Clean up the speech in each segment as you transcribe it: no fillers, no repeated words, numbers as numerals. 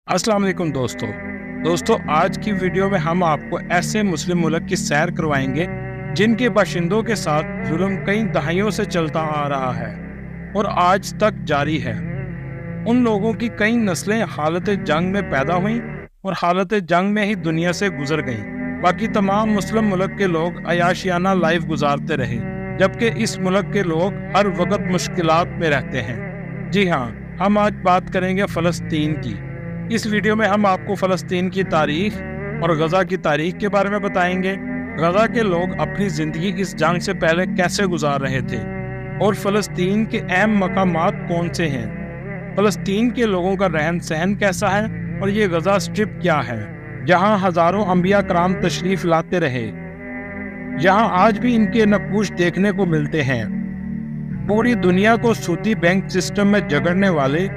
अस्सलाम वालेकुम दोस्तों आज की वीडियो में हम आपको ऐसे मुस्लिम मुल्क की सैर करवाएंगे जिनके बाशिंदों के साथ जुल्म कई दहाइयों से चलता आ रहा है और आज तक जारी है। उन लोगों की कई नस्लें हालत जंग में पैदा हुईं और हालत जंग में ही दुनिया से गुजर गईं। बाकी तमाम मुस्लिम मुल्क के लोग अयाशियाना लाइफ गुजारते रहे, जबकि इस मुल्क के लोग हर वक्त मुश्किलात में रहते हैं। जी हाँ, हम आज बात करेंगे फ़लस्तीन की। इस वीडियो में हम आपको फ़लस्तीन की तारीख और गज़ा की तारीख के बारे में बताएंगे। गज़ा के लोग अपनी ज़िंदगी इस जंग से पहले कैसे गुजार रहे थे और फ़लस्तीन के अहम मकामात कौन से हैं, फ़लस्तीन के लोगों का रहन सहन कैसा है और ये गज़ा स्ट्रिप क्या है जहाँ हज़ारों अंबिया कराम तशरीफ़ लाते रहे, जहाँ आज भी इनके नक्कूश देखने को मिलते हैं। पूरी दुनिया को सूदी बैंक सिस्टम में जगड़ने वाले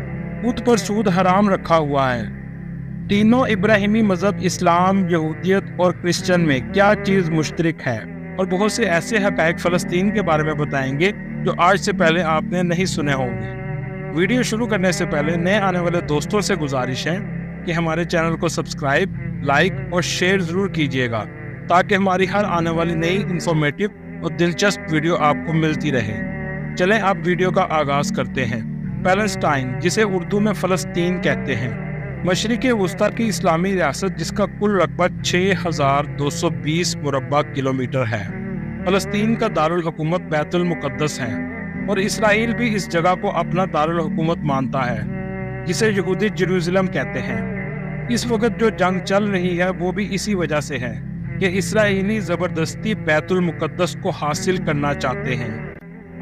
खुद पर सूद हराम रखा हुआ है। तीनों इब्राहिमी मजहब इस्लाम, यहूदियत और क्रिश्चियन में क्या चीज़ मुश्तरक है और बहुत से ऐसे हक़ाइक़ फ़लस्तीन के बारे में बताएंगे जो आज से पहले आपने नहीं सुने होंगे। वीडियो शुरू करने से पहले नए आने वाले दोस्तों से गुजारिश है कि हमारे चैनल को सब्सक्राइब, लाइक और शेयर ज़रूर कीजिएगा ताकि हमारी हर आने वाली नई इंफॉर्मेटिव और दिलचस्प वीडियो आपको मिलती रहे। चलें अब वीडियो का आगाज़ करते हैं। पैलेस्टाइन, जिसे उर्दू में फ़लस्तीन कहते हैं, मशरिक़ वस्ता की इस्लामी रियासत जिसका कुल रकबा 6220 मुरब्बा किलोमीटर है। फ़लस्तीन का दारुल हुकूमत बैतुल मुक़द्दस है और इसराइल भी इस जगह को अपना दारुल हुकूमत मानता है, जिसे यहूदी जेरूसलम कहते हैं। इस वक्त जो जंग चल रही है वो भी इसी वजह से है कि इसराइली ज़बरदस्ती बैतुल मुक़द्दस को हासिल करना चाहते हैं।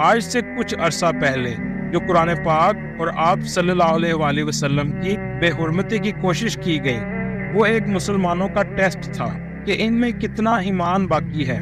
आज से कुछ अरसा पहले जो कुरान पाक और आप सल्लल्लाहु अलैहि वसल्लम की बेहुरमती की कोशिश की गई, वो एक मुसलमानों का टेस्ट था कि इनमें कितना ईमान बाकी है,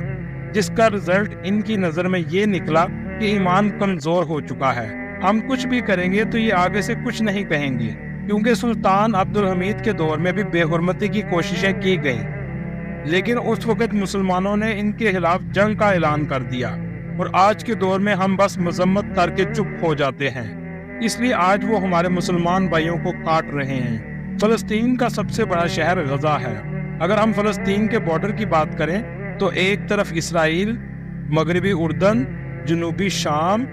जिसका रिजल्ट इनकी नज़र में ये निकला कि ईमान कमज़ोर हो चुका है। हम कुछ भी करेंगे तो ये आगे से कुछ नहीं कहेंगे, क्योंकि सुल्तान अब्दुल हमीद के दौर में भी बेहुरमती की कोशिशें की गई, लेकिन उस वक्त मुसलमानों ने इनके खिलाफ जंग का ऐलान कर दिया और आज के दौर में हम बस मजम्मत करके चुप हो जाते हैं। इसलिए आज वो हमारे मुसलमान भाइयों को काट रहे हैं। फ़लस्तीन का सबसे बड़ा शहर गज़ा है। अगर हम फ़लस्तीन के बॉर्डर की बात करें तो एक तरफ इसराइल, मगरबी उर्दन, जनूबी शाम,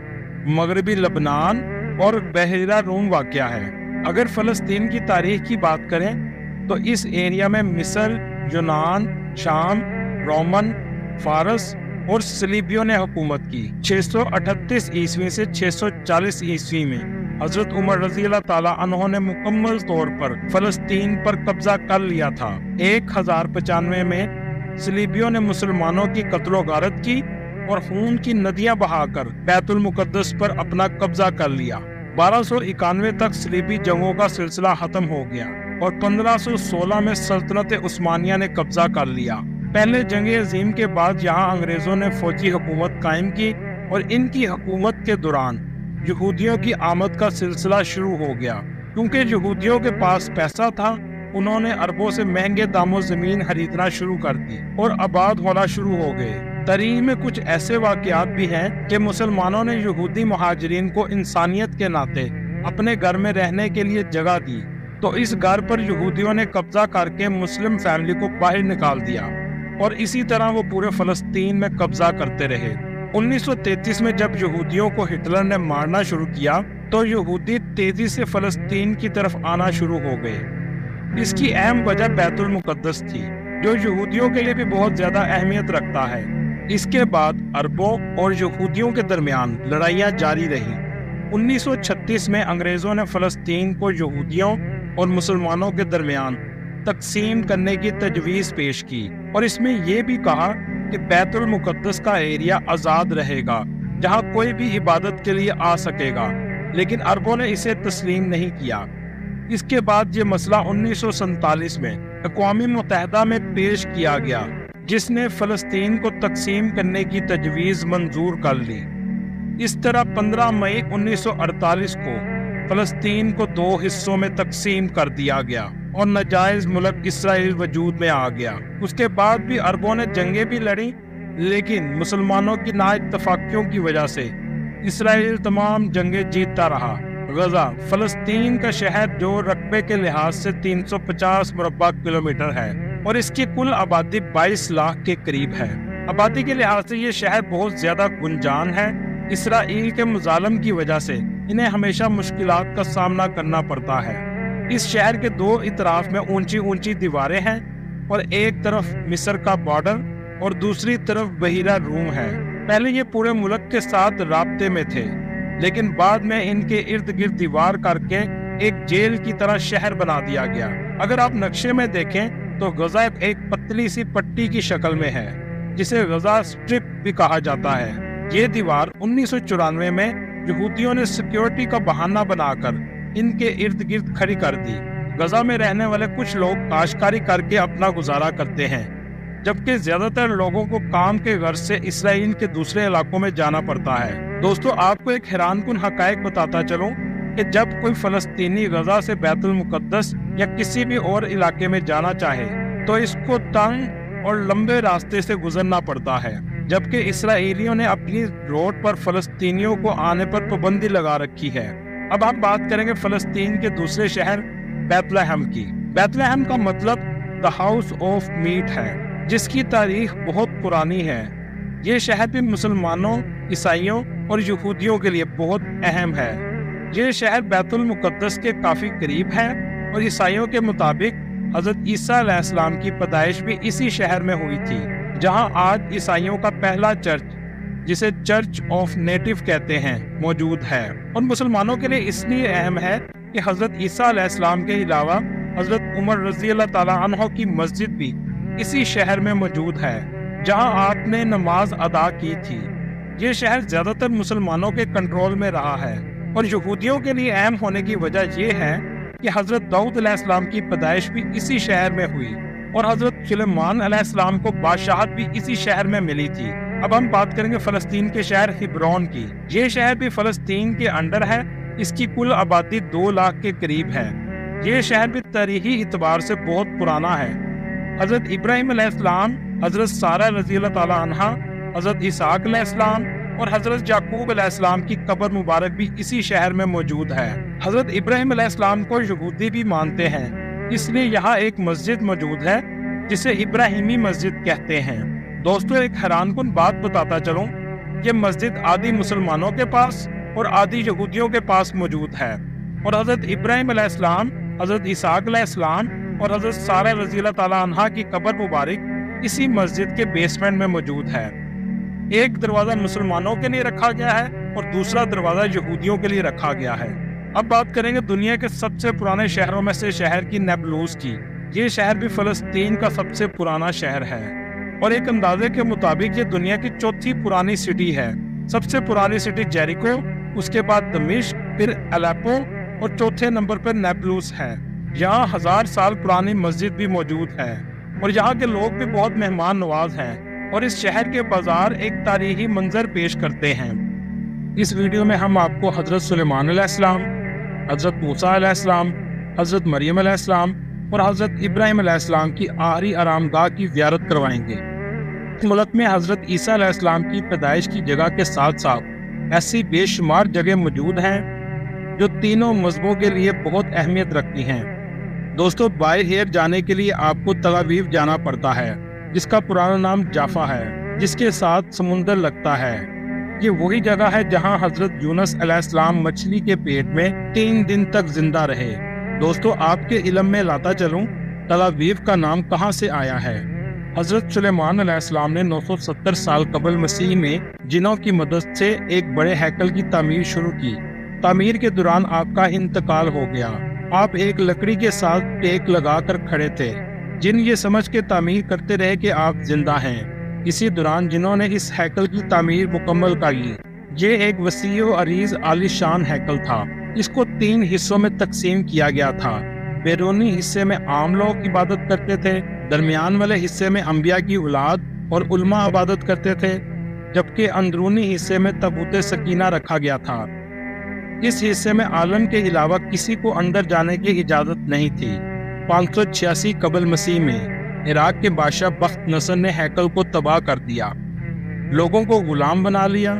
मगरबी लबनान और बहरा रूम वाक़या है। अगर फ़लस्तीन की तारीख की बात करें तो इस एरिया में मिस्र, यूनान, शाम, रोमन, फारस और सलीबियों ने हुकूमत की। 638 ईस्वी से 640 ईस्वी में हजरत उमर रज़ी अल्लाह ताला अन्हो ने मुकम्मल तौर पर फ़लस्तीन पर कब्जा कर लिया था। 1095 में सलीबियों ने मुसलमानों की कत्लो गारत की और खून की नदियां बहाकर बैतुल मुक़द्दस पर अपना कब्जा कर लिया। 1291 तक सलीबी जंगों का सिलसिला खत्म हो गया और 1516 में सल्तनत उस्मानिया ने कब्जा कर लिया। पहले जंग अजीम के बाद यहाँ अंग्रेजों ने फौजी हुकूमत कायम की और इनकी हुकूमत के दौरान यहूदियों की आमद का सिलसिला शुरू हो गया। क्योंकि यहूदियों के पास पैसा था, उन्होंने अरबों से महंगे दामों ज़मीन खरीदना शुरू कर दी और आबाद होना शुरू हो गए। तारीख में कुछ ऐसे वाक़यात भी हैं कि मुसलमानों ने यहूदी मुहाजिरीन को इंसानियत के नाते अपने घर में रहने के लिए जगह दी, तो इस घर पर यहूदियों ने कब्जा करके मुस्लिम फैमिली को बाहर निकाल दिया और इसी तरह वो पूरे फ़लस्तीन में कब्जा करते रहे। 1933 में जब यहूदियों को हिटलर ने मारना शुरू किया तो यहूदी तेजी से फ़लस्तीन की तरफ आना शुरू हो गए। इसकी अहम वजह बैतुल मुक़द्दस थी, जो यहूदियों के लिए भी बहुत ज़्यादा अहमियत रखता है। इसके बाद अरबों और यहूदियों के दरमियान लड़ाइयाँ जारी रही। 1936 में अंग्रेज़ों ने फ़लस्तीन को यहूदियों और मुसलमानों के दरमियान तकसीम करने की तजवीज़ पेश की और इसमें यह भी कहा कि बैतुल मुक़द्दस का एरिया आज़ाद रहेगा, जहां कोई भी इबादत के लिए आ सकेगा, लेकिन अरबों ने इसे तस्लीम नहीं किया। इसके बाद ये मसला 1947 में अक़वाम मुत्तहिदा में पेश किया गया, जिसने फ़लस्तीन को तकसीम करने की तजवीज़ मंजूर कर ली। इस तरह 15 मई 1948 को फ़लस्तीन को 2 हिस्सों में तकसीम कर दिया गया और नाजायज़ मुल्क इसराइल वजूद में आ गया। उसके बाद भी अरबों ने जंगें भी लड़ी, लेकिन मुसलमानों की नाइत्तफाकियों की वजह से इसराइल तमाम जंगें जीतता रहा गजा फलस्तीन का शहर जो रकबे के लिहाज से 350 मुरब्बा किलोमीटर है और इसकी कुल आबादी 22 लाख के करीब है। आबादी के लिहाज से ये शहर बहुत ज्यादा गुंजान है। इसराइल के मुजालम की वजह से इन्हें हमेशा मुश्किलात का सामना करना पड़ता है। इस शहर के दो इतराफ में ऊंची ऊंची दीवारें हैं और एक तरफ मिस्र का बॉर्डर और दूसरी तरफ बहीरा रूम है। पहले ये पूरे मुल्क के साथ राब्ते में थे, लेकिन बाद में इनके इर्द गिर्द दीवार करके एक जेल की तरह शहर बना दिया गया। अगर आप नक्शे में देखें तो गजा एक पतली सी पट्टी की शक्ल में है, जिसे गजा स्ट्रिप भी कहा जाता है। ये दीवार 1994 में यहूदियों ने सिक्योरिटी का बहाना बनाकर इनके इर्द गिर्द खड़ी कर दी। गजा में रहने वाले कुछ लोग काश्तकारी करके अपना गुजारा करते हैं, जबकि ज्यादातर लोगों को काम के गर्ज से इसराइल के दूसरे इलाकों में जाना पड़ता है। दोस्तों, आपको एक हैरानकुन हकायक बताता चलूं कि जब कोई फलस्तीनी गजा से बैतुल मुकद्दस या किसी भी और इलाके में जाना चाहे तो इसको तंग और लंबे रास्ते से गुजरना पड़ता है, जबकि इसराइलियों ने अपनी रोड पर फलस्तीनियों को आने पर पाबंदी लगा रखी है। अब हम बात करेंगे फलस्तीन के दूसरे शहर बैतलहम की। बैतलहम का मतलब द हाउस ऑफ मीट है, जिसकी तारीख बहुत पुरानी है। ये शहर भी मुसलमानों, ईसाइयों और यहूदियों के लिए बहुत अहम है। ये शहर बैतुल मुकद्दस के काफी करीब है और ईसाइयों के मुताबिक हजरत ईसा अलैहिस्सलाम की पैदाइश भी इसी शहर में हुई थी, जहां आज ईसाइयों का पहला चर्च, जिसे चर्च ऑफ नेटिव कहते हैं, मौजूद है। और मुसलमानों के लिए इसलिए अहम है कि हजरत ईसा अलैहिस्सलाम के अलावा हजरत उमर रज़ी अल्लाह ताला अन्हो की मस्जिद भी इसी शहर में मौजूद है, जहां आपने नमाज अदा की थी। ये शहर ज्यादातर मुसलमानों के कंट्रोल में रहा है और यहूदियों के लिए अहम होने की वजह यह है कि हजरत दाऊद अलैहिस्सलाम की पैदाइश भी इसी शहर में हुई और हजरत सुलेमान अलैहिस्सलाम को बादशाहत भी इसी शहर में मिली थी। अब हम बात करेंगे फलस्तीन के शहर हिब्रोन की। ये शहर भी फलस्तीन के अंडर है। इसकी कुल आबादी 2 लाख के करीब है। ये शहर भी तारीखी इतबार से बहुत पुराना है। हजरत इब्राहिम अलैहिस्सलाम, हजरत सारा रज़ी अल्लाह ताला अन्हा, हजरत इसहाक अलैहिस्सलाम और हजरत याकूब अलैहिस्सलाम की कब्र मुबारक भी इसी शहर में मौजूद है। हजरत इब्राहिम अलैहिस्सलाम को यहूदी भी मानते हैं, इसलिए यहाँ एक मस्जिद मौजूद है जिसे इब्राहिमी मस्जिद कहते हैं। दोस्तों, एक हैरानकुन बात बताता चलूं, ये मस्जिद आदि मुसलमानों के पास और आदि यहूदियों के पास मौजूद है और हजरत इब्राहिम अलैहिस्सलाम, हजरत इसहाक अलैहिस्सलाम और हजरत सारा रज़ी अल्लाह ताला अन्हा की कब्र मुबारक इसी मस्जिद के बेसमेंट में मौजूद है। एक दरवाजा मुसलमानों के लिए रखा गया है और दूसरा दरवाजा यहूदियों के लिए रखा गया है। अब बात करेंगे दुनिया के सबसे पुराने शहरों में से शहर की नेबलूस की। ये शहर भी फलस्तीन का सबसे पुराना शहर है और एक अंदाजे के मुताबिक ये दुनिया की चौथी पुरानी सिटी है। सबसे पुरानी सिटी जेरिको, उसके बाद दमिश्क, फिर अलेप्पो और चौथे नंबर पर नेबलूस है। यहाँ 1000 साल पुरानी मस्जिद भी मौजूद है और यहाँ के लोग भी बहुत मेहमान नवाज हैं और इस शहर के बाजार एक तारीखी मंजर पेश करते हैं। इस वीडियो में हम आपको हजरत सुलेमान अलैहिस्सलाम, हजरत मूसा अलैहिस्सलाम, हजरत मरियम अलैहिस्सलाम और हजरत इब्राहिम अलैहिस्सलाम की आखिरी आरामगाह की ज़ियारत करवाएंगे। मुल्क में हजरत ईसा अलैहिस्सलाम की पैदाइश की जगह के साथ साथ ऐसी बेशुमार जगह मौजूद हैं जो तीनों मज़हबों के लिए बहुत अहमियत रखती हैं। दोस्तों, बाय एयर जाने के लिए आपको तल अवीव जाना पड़ता है, जिसका पुराना नाम जाफा है, जिसके साथ समुंदर लगता है। ये वही जगह है जहां हजरत यूनुस अलैहिस्सलाम मछली के पेट में 3 दिन तक जिंदा रहे। दोस्तों, आपके इल्म में लाता चलूं, तल अवीव का नाम कहां से आया है। हजरत सुलेमान अलैहिस्सलाम ने 970 साल कबल मसीह में जिनों की मदद से एक बड़े हैकल की तामीर शुरू की। तामीर के दौरान आपका इंतकाल हो गया। आप एक लकड़ी के साथ टेक लगाकर खड़े थे। जिन ये समझ के तामीर करते रहे कि आप जिंदा हैं। इसी दौरान जिन्होंने इस हैकल की तामीर मुकम्मल की। ये एक वसी व अरीज आलीशान हैकल था। इसको 3 हिस्सों में तकसीम किया गया था। बैरूनी हिस्से में आम लोग इबादत करते थे, दरमियान वाले हिस्से में अंबिया की औलाद और उलमा इबादत करते थे, जबकि अंदरूनी हिस्से में तबूत सकीना रखा गया था। इस हिस्से में आलम के अलावा किसी को अंदर जाने की इजाज़त नहीं थी। 586 कबल मसीह में इराक के बादशाह बख्त नसर ने हैकल को तबाह कर दिया, लोगों को गुलाम बना लिया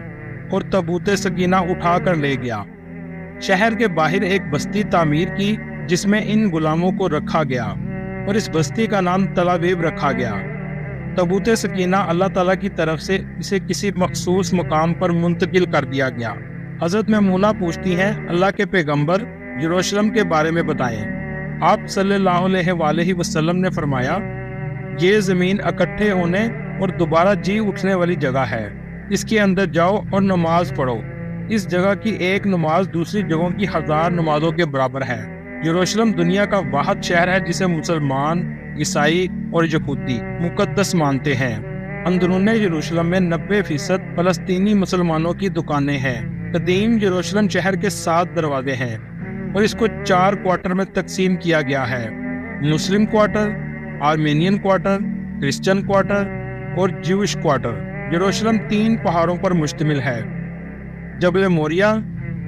और तबूत सकीना उठा कर ले गया। शहर के बाहर एक बस्ती तामीर की जिसमें इन गुलामों को रखा गया और इस बस्ती का नाम तल अबीब रखा गया। तबूत सकीना अल्लाह ताला की तरफ से इसे किसी मखसूस मकाम पर मुंतकिल कर दिया गया। हजरत मैमूना पूछती हैं, अल्लाह के पैगंबर यरूशलेम के बारे में बताएं। आप सल्लल्लाहु अलैहि वसल्लम ने फरमाया, ये ज़मीन इकट्ठे होने और दोबारा जी उठने वाली जगह है। इसके अंदर जाओ और नमाज पढ़ो। इस जगह की एक नमाज दूसरी जगहों की 1000 नमाजों के बराबर है। यरूशलेम दुनिया का वाहिद शहर है जिसे मुसलमान, ईसाई और यहूदी मुकद्दस मानते हैं। अंदरून यरूशलेम में 90% फलस्तीनी मुसलमानों की दुकानें हैं। कदीम यरूशलेम शहर के 7 दरवाजे हैं और इसको 4 क्वार्टर में तकसीम किया गया है। Muslim quarter, Armenian quarter, Christian quarter और ज्यूइश क्वार्टर। यरूशलेम 3 पहाड़ों पर मुश्तमिल है, जबल मोरिया,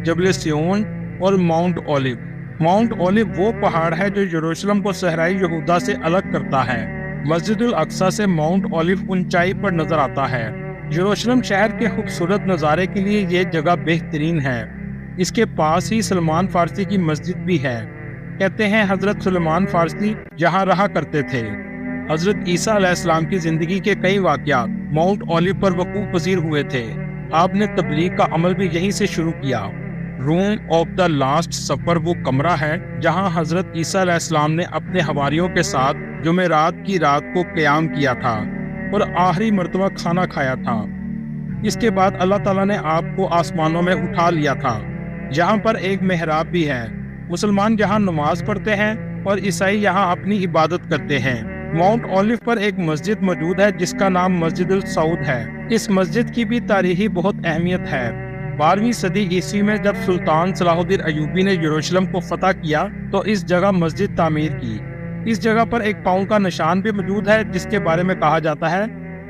जबल सियोन और माउंट ओलिव। माउंट ओलिव वो पहाड़ है जो यरूशलेम को सहराई यहूदा से अलग करता है। मस्जिदुल अक्सा से माउंट ओलिव ऊंचाई पर नजर आता है। यरूशलेम शहर के खूबसूरत नज़ारे के लिए ये जगह बेहतरीन है। इसके पास ही सलमान फारसी की मस्जिद भी है। कहते हैं हजरत सलमान फारसी यहाँ रहा करते थे। हजरत ईसा अलैहिस्सलाम की जिंदगी के कई वाक़यात माउंट ओलिव पर वकूअ पज़ीर हुए थे। आपने तबलीग का अमल भी यहीं से शुरू किया। रूम ऑफ द लास्ट सफर वो कमरा है जहां हजरत ईसा अलैहिस्सलाम ने अपने हवारियों के साथ जुमेरात की रात को क़याम किया था और आखिरी मर्तबा खाना खाया था। इसके बाद अल्लाह ताला ने आपको आसमानों में उठा लिया था। यहाँ पर एक मेहराब भी है। मुसलमान यहाँ नमाज पढ़ते हैं और ईसाई यहाँ अपनी इबादत करते हैं। माउंट ओलिव पर एक मस्जिद मौजूद है जिसका नाम मस्जिदुल सऊद है। इस मस्जिद की भी तारीखी बहुत अहमियत है। 12वीं सदी ईस्वी में जब सुल्तान सलाहुद्दीन अयूबी ने यरूशलेम को फतह किया तो इस जगह मस्जिद तामीर की। इस जगह पर एक पाँव का निशान भी मौजूद है जिसके बारे में कहा जाता है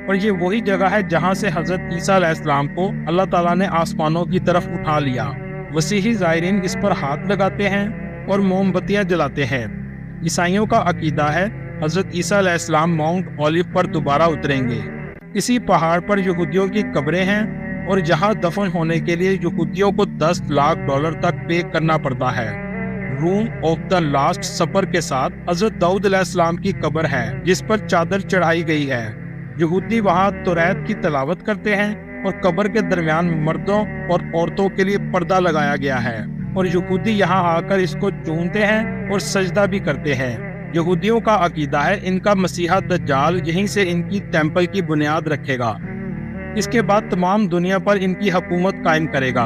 और ये वही जगह है जहाँ से हजरत ईसा अलैहिस्सलाम को अल्लाह ताला ने आसमानों की तरफ उठा लिया। मसीही ज़ायरीन इस पर हाथ लगाते हैं और मोमबत्तियाँ जलाते हैं। ईसाइयों का अकीदा है हजरत ईसा अलैहिस्सलाम माउंट ओलिव पर दोबारा उतरेंगे। इसी पहाड़ पर यहूदियों की कब्रें हैं और यहाँ दफन होने के लिए यहूदियों को $10 लाख तक पे करना पड़ता है। रूम ऑफ द लास्ट सफर के साथ हजरत दाऊद अलैहिस्सलाम की कब्र है जिस पर चादर चढ़ाई गई है। यहूदी वहाँ तौरात की तिलावत करते हैं और कब्र के दरमियान मर्दों और औरतों के लिए पर्दा लगाया गया है और यहूदी यहाँ आकर इसको चूमते हैं और सजदा भी करते हैं। यहूदियों का अकीदा है इनका मसीहा दज्जाल यहीं से इनकी टेंपल की बुनियाद रखेगा। इसके बाद तमाम दुनिया पर इनकी हुकूमत कायम करेगा।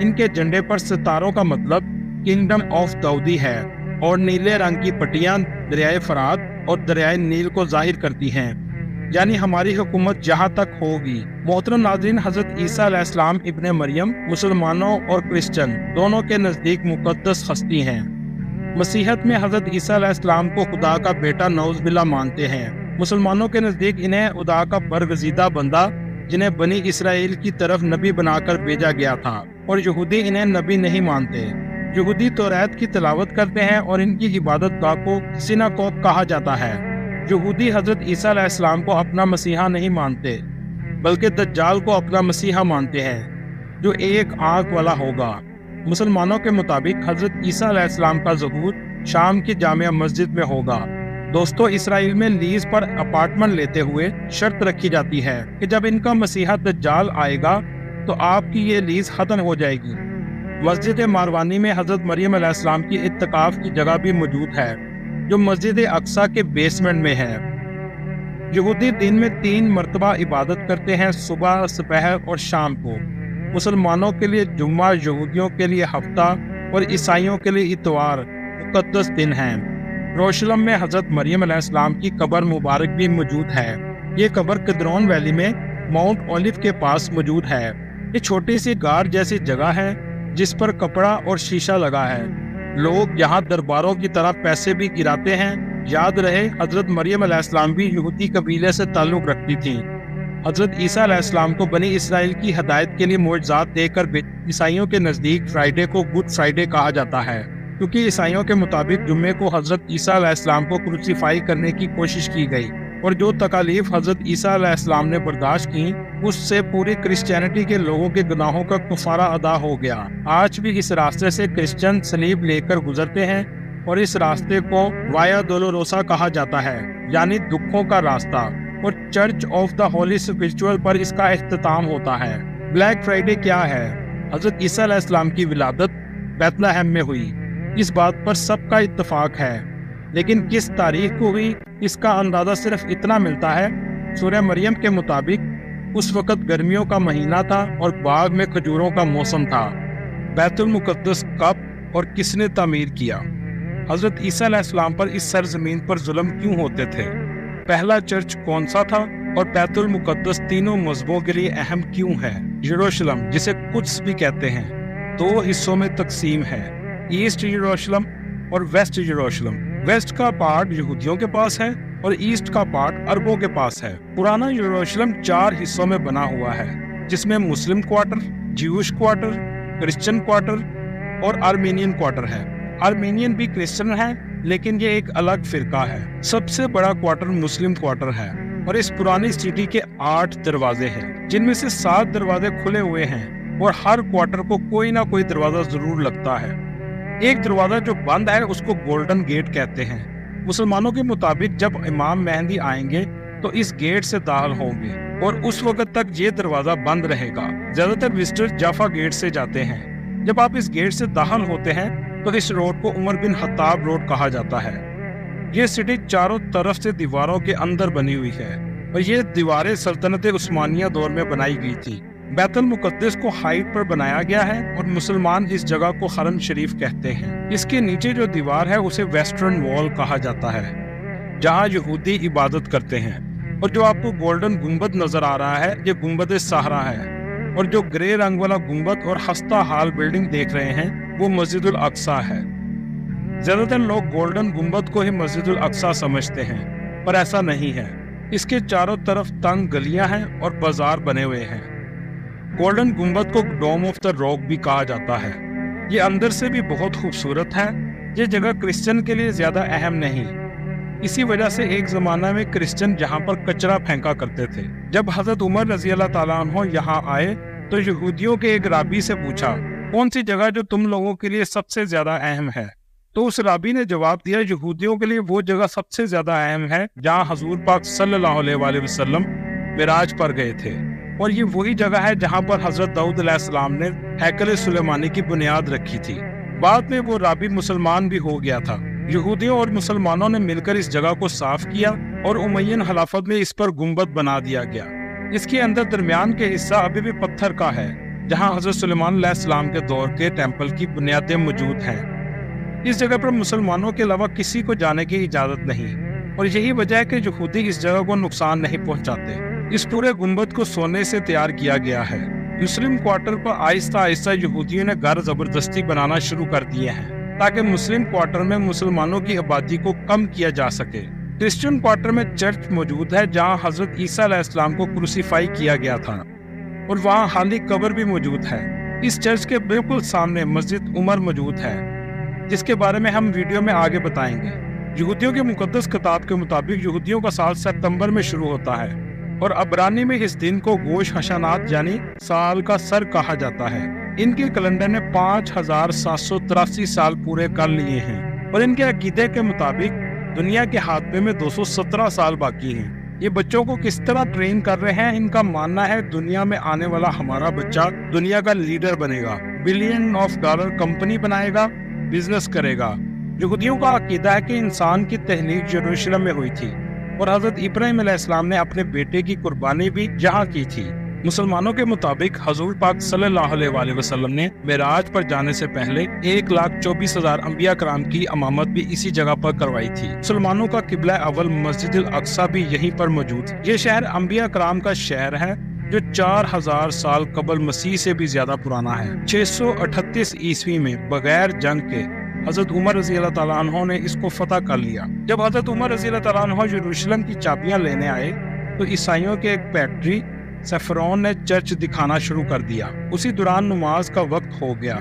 इनके झंडे पर सितारों का मतलब किंगडम ऑफ दाऊदी है और नीले रंग की पट्टियां दरियाए फरात और दरियाए नील को जाहिर करती हैं, यानी हमारी हुकूमत जहाँ तक होगी। मोहतरम नाज़रीन, हजरत ईसा अलैहिस्सलाम इब्ने मरियम मुसलमानों और क्रिश्चियन दोनों के नज़दीक मुकद्दस हस्ती हैं। मसीहत में हजरत ईसा अलैहिस्सलाम को खुदा का बेटा नौज़ बिल्लाह मानते हैं। मुसलमानों के नज़दीक इन्हें खुदा का बरगज़ीदा बंदा जिन्हें बनी इसराइल की तरफ नबी बनाकर भेजा गया था और यहूदी इन्हें नबी नहीं मानते। यहूदी तौरात की तिलावत करते हैं और इनकी इबादत गाह को सिनागोग कहा जाता है। यहूदी हजरत ईसा अलैहिस्सलाम को अपना मसीहा नहीं मानते बल्कि दज्जाल को अपना मसीहा मानते हैं जो एक आंख वाला होगा। मुसलमानों के मुताबिक हजरत ईसा अलैहिस्सलाम का ज़हूर शाम की जामिया मस्जिद में होगा। दोस्तों, इसराइल में लीज पर अपार्टमेंट लेते हुए शर्त रखी जाती है कि जब इनका मसीहा दज्जाल आएगा तो आपकी ये लीज खत्म हो जाएगी। मस्जिद मारवानी में हजरत मरियम अलैहिस्सलाम की इत्तिकाफ की जगह भी मौजूद है जो मस्जिद अक्सा के बेसमेंट में है। यहूदी दिन में 3 मरतबा इबादत करते हैं, सुबह, दोपहर और शाम को। मुसलमानों के लिए जुम्मा, यहूदियों के लिए हफ्ता और ईसाइयों के लिए इतवार मुकद्दस दिन हैं। यरूशलेम में हजरत मरियम अलैहिस्सलाम की कब्र मुबारक भी मौजूद है। ये कब्र किद्रोन वैली में माउंट ओलिव के पास मौजूद है। ये छोटी सी गार जैसी जगह है जिस पर कपड़ा और शीशा लगा है। लोग यहाँ दरबारों की तरह पैसे भी गिराते हैं। याद रहे, हजरत मरियम अलैहिस्सलाम भी यहूदी कबीले से ताल्लुक़ रखती थी। हजरत ईसा अलैहिस्सलाम को बनी इसराइल की हदायत के लिए मोअज़ात देकर ईसाइयों के नज़दीक फ्राइडे को गुड फ्राइडे कहा जाता है, क्योंकि ईसाइयों के मुताबिक जुम्मे को हजरत ईसा अलैहिस्सलाम को क्रूसीफाई करने की कोशिश की गई। اور جو تکالیف حضرت عیسیٰ علیہ السلام نے برداشت کی اس سے پوری کرسچینٹی کے لوگوں کے گناہوں کا کفارہ ادا ہو گیا۔ آج بھی اس راستے سے کرسچن صلیب لے کر گزرتے ہیں اور اس راستے کو وایا دولوروسا کہا جاتا ہے، یعنی دکھوں کا راستہ، اور چرچ آف دا ہولی سپرچول پر اس کا اختتام ہوتا ہے۔ بلیک فرائیڈے کیا ہے؟ حضرت عیسیٰ علیہ السلام کی ولادت بیت لحم میں ہوئی، اس بات پر سب کا اتفاق ہے، لیکن کس تاریخ کو ہوئی اس کا اندازہ صرف اتنا ملتا ہے۔ سورہ مریم کے مطابق اس وقت گرمیوں کا مہینہ تھا اور باغ میں کھجوروں کا موسم تھا۔ بیت المقدس کب اور کس نے تعمیر کیا؟ حضرت عیسیٰ علیہ السلام پر اس سرزمین پر ظلم کیوں ہوتے تھے؟ پہلا چرچ کون سا تھا اور بیت المقدس تینوں مذہبوں کے لیے اہم کیوں ہے؟ یروشلم، جسے قدس بھی کہتے ہیں، دو حصوں میں تقسیم ہے، ایسٹ یروشلم اور ویسٹ یروشلم۔ ویسٹ کا پارٹ یہودیوں کے پاس ہے اور ایسٹ کا پارٹ عربوں کے پاس ہے۔ پرانا یروشلم 4 حصوں میں بنا ہوا ہے، جس میں Muslim quarter, Jewish quarter, Christian quarter اور آرمینین کوارٹر ہے۔ آرمینین بھی کرسچن ہے، لیکن یہ ایک الگ فرقہ ہے۔ سب سے بڑا کوارٹر مسلم کوارٹر ہے اور اس پرانی سٹی کے 8 دروازے ہیں، جن میں سے 7 دروازے کھلے ہوئے ہیں اور ہر کوارٹر کو کوئی نہ کوئی دروازہ ضرور لگتا ہے۔ ایک دروازہ جو بند ہے اس کو گولڈن گیٹ کہتے ہیں۔ مسلمانوں کے مطابق جب امام مہدی آئیں گے تو اس گیٹ سے داخل ہوں گے اور اس وقت تک یہ دروازہ بند رہے گا۔ زیادہ تر وزٹر جافا گیٹ سے جاتے ہیں۔ جب آپ اس گیٹ سے داخل ہوتے ہیں تو اس روڈ کو عمر بن خطاب روڈ کہا جاتا ہے۔ یہ سٹی چاروں طرف سے دیواروں کے اندر بنی ہوئی ہے اور یہ دیواریں سلطنت عثمانیہ دور میں بنائی گئی تھی۔ بیت المقدس کو ہائٹ پر بنایا گیا ہے اور مسلمان اس جگہ کو حرم شریف کہتے ہیں۔ اس کے نیچے جو دیوار ہے اسے ویسٹرن وال کہا جاتا ہے، جہاں یہودی عبادت کرتے ہیں۔ اور جو آپ کو گولڈن گنبد نظر آ رہا ہے یہ گنبد سہرا ہے، اور جو گرے رنگ والا گنبد اور خستہ حال بلڈنگ دیکھ رہے ہیں وہ مسجد الاقصی ہے۔ زیادہ تر لوگ گولڈن گنبد کو ہی مسجد الاقصی سمجھتے ہیں، پر ایسا نہیں ہے۔ اس کے چاروں طرف تنگ گلیاں ہیں اور بازار بنے ہوئے ہیں۔ گولڈن گنبد کو ڈوم آف دا راک بھی کہا جاتا ہے۔ یہ اندر سے بھی بہت خوبصورت ہے۔ یہ جگہ کرسچن کے لیے زیادہ اہم نہیں، اسی وجہ سے ایک زمانہ میں کرسچن جہاں پر کچرا پھینکا کرتے تھے۔ جب حضرت عمر رضی اللہ تعالیٰ عنہ یہاں آئے تو یہودیوں کے ایک رابی سے پوچھا، کون سی جگہ جو تم لوگوں کے لیے سب سے زیادہ اہم ہے؟ تو اس رابی نے جواب دیا، یہودیوں کے لیے وہ جگہ سب سے زیادہ اہم ہے جہاں حضور پاک صلی اللہ علیہ وآلہ وسلم معراج پر گئے تھے، اور یہ وہی جگہ ہے جہاں پر حضرت داؤد علیہ السلام نے ہیکل سلیمانی کی بنیاد رکھی تھی۔ بعد میں وہ رابی مسلمان بھی ہو گیا تھا۔ یہودیوں اور مسلمانوں نے مل کر اس جگہ کو صاف کیا اور امیین خلافت میں اس پر گنبد بنا دیا گیا۔ اس کے اندر درمیان کے حصہ ابھی بھی پتھر کا ہے، جہاں حضرت سلیمان علیہ السلام کے دور کے ٹیمپل کی بنیادیں موجود ہیں۔ اس جگہ پر مسلمانوں کے علاوہ کسی کو جانے کی اجازت نہیں، اور یہی وجہ ہے کہ یہودی اس جگہ کو نقصان نہیں پہنچاتے۔ اس پورے گنبد کو سونے سے تیار کیا گیا ہے۔ مسلم کوارٹر پر آہستہ آہستہ یہودیوں نے گھر زبردستی بنانا شروع کر دیے ہیں تاکہ مسلم کوارٹر میں مسلمانوں کی آبادی کو کم کیا جا سکے۔ کرسچن کوارٹر میں چرچ موجود ہے جہاں حضرت عیسیٰ علیہ السلام کو کروسیفائی کیا گیا تھا، اور وہاں خالی قبر بھی موجود ہے۔ اس چرچ کے بالکل سامنے مسجد عمر موجود ہے، جس کے بارے میں ہم ویڈیو میں آگے بتائیں گے۔ یہودیوں کے مقدس کتاب کے مطابق یہودیوں کا سال ستمبر میں شروع ہوتا ہے، اور عبرانی میں اس دن کو گوش حشانات یعنی سال کا سر کہا جاتا ہے۔ ان کے کیلنڈر نے 5783 سال پورے کر لیے ہیں، اور ان کے عقیدے کے مطابق دنیا کے خاتمے میں 217 سال باقی ہیں۔ یہ بچوں کو کس طرح ٹرین کر رہے ہیں؟ ان کا ماننا ہے دنیا میں آنے والا ہمارا بچہ دنیا کا لیڈر بنے گا، بلین آف ڈالر کمپنی بنائے گا، بزنس کرے گا۔ یہودیوں کا عقیدہ ہے کہ انسان کی تخلیق یروشلم میں ہوئی تھی، اور حضرت ابراہیم علیہ السلام نے اپنے بیٹے کی قربانی بھی یہاں کی تھی۔ مسلمانوں کے مطابق حضور پاک صلی اللہ علیہ وآلہ وسلم نے معراج پر جانے سے پہلے 1,24,000 انبیاء کرام کی امامت بھی اسی جگہ پر کروائی تھی۔ مسلمانوں کا قبلہ اول مسجد الاقصی بھی یہیں پر موجود ہے۔ یہ شہر انبیاء کرام کا شہر ہے جو 4000 سال قبل مسیح سے بھی زیادہ پرانا ہے۔ 638 عیسوی میں بغیر جنگ کے حضرت عمر رضی اللہ تعالیٰ عنہ نے اس کو فتح کر لیا۔ جب حضرت عمر رضی اللہ تعالیٰ عنہ یروشلم کی چابیاں لینے آئے تو عیسائیوں کے ایک پیٹری سیفرون نے چرچ دکھانا شروع کر دیا۔ اسی دوران نماز کا وقت ہو گیا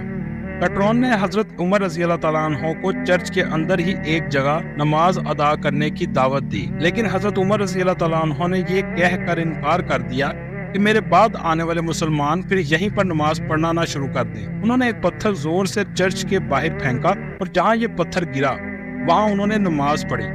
पेट्रोन ने हजरत उमर रजी अल्लाह तआला अन्हो को चर्च के अंदर ही एक जगह नमाज अदा करने की दावत दी, लेकिन हजरत उमर रजी अल्लाह तआला अन्हो ने ये कहकर इनकार कर दिया कि मेरे बाद आने वाले मुसलमान फिर यहीं पर नमाज पढ़ना ना शुरू कर दें। उन्होंने एक पत्थर जोर से चर्च के बाहर फेंका और जहाँ ये पत्थर गिरा वहाँ उन्होंने नमाज पढ़ी।